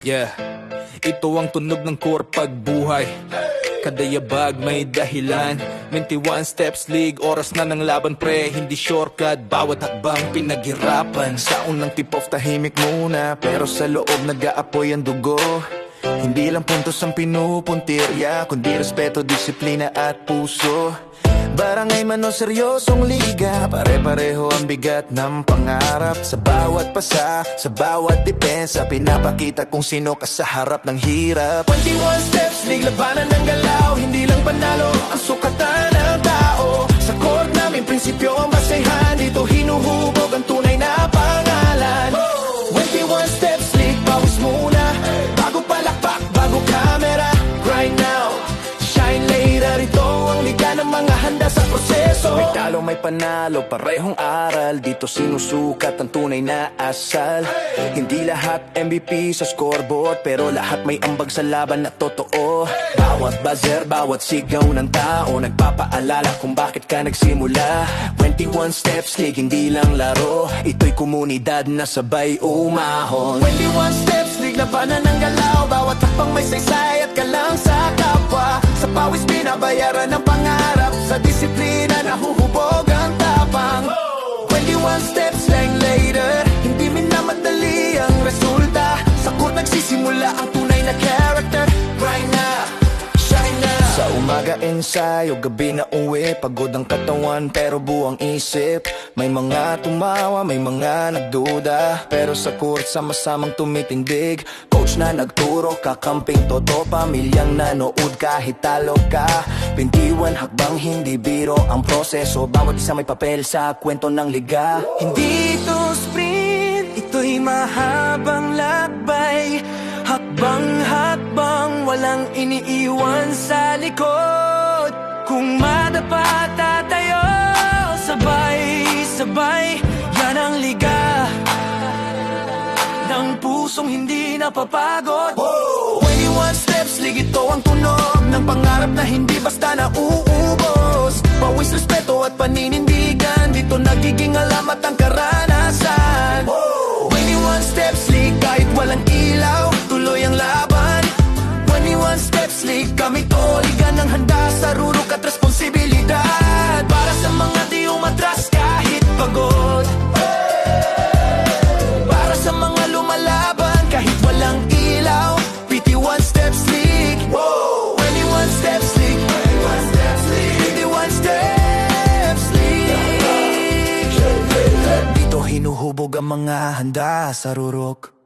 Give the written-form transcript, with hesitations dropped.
Yeah, ito ang tunog ng core pagbuhay. Kada yabag may dahilan. 21 steps league, oras na ng laban pre. Hindi shortcut, bawat hakbang pinaghirapan. Sa unang tip off tahimik muna, pero sa loob nag-aapoy ang dugo. Hindi lang puntos ang pinupuntirya, kundi respeto, disiplina at puso. Barangay man o seryosong liga, pare-pareho ang bigat ng pangarap. Sa bawat pasa, sa bawat depensa, pinapakita kung sino ka sa harap ng hirap. 21 steps, league, labanan ng galaw. Hindi lang panalo ang sukatan ng tao. Sa court namin, prinsipyo ang basehan. Dito hinuhubog ang tunay na pangalan. 21 steps, league, pawis muna. Bago palakpak, bago camera. Grind now, shine later. Ito ang liga ng mga handa sa proseso. May talo, may panalo, parehong aral. Dito sinusukat ang tunay na asal. Hindi lahat MVP sa scoreboard, pero lahat may ambag sa laban na totoo. Bawat buzzer, bawat sigaw ng tao, nagpapaalala kung bakit ka nagsimula. 21 steps league, hindi lang laro. Ito'y komunidad na sabay umahon. 21 steps league, labanan ng galaw. Bawat hakbang may saysay at kalang sa kapwa. Sa pawis binabayaran ng pangarap, sa disiplina nahuhubog ang tapang. 21 steps lang later, hindi minamadali ang resulta. Sa court nagsisimula ang tunay na character. Grind na, shine na. Sa umaga ensayo, gabi na uwi. Pagod ang katawan pero buwang isip. May mga tumawa, may mga nagduda, pero sa court sama-samang tumitindig. Coach na nagturo, kakamping toto, pamilyang nanood kahit talo ka. 21 hakbang, hindi biro ang proseso. Bawat isa may papel sa kwento ng liga. Hindi ito sprint, ito'y mahabang lakbay. Hakbang-hakbang, walang iniiwan sa likod. Kung madapa tatayo, sabay-sabay, yan ang liga ng pusong hindi napapagod. 21 steps, league, ito ang tunog ng pangarap na hindi basta nauubos. Pawis, respeto at paninindigan, dito nagiging alamat ang karanasan. 21 steps, league, kahit walang ilaw, tuloy ang laban. 21 steps, league, kami to, liga ng handa sa rurok at responsibilidad. Para sa mga di umatras kahit pagod, para sa mga lumalaban kahit walang ilaw. 21 steps league, 21 steps league, 21 steps league. Dito hinuhubog ang mga handa sa rurok.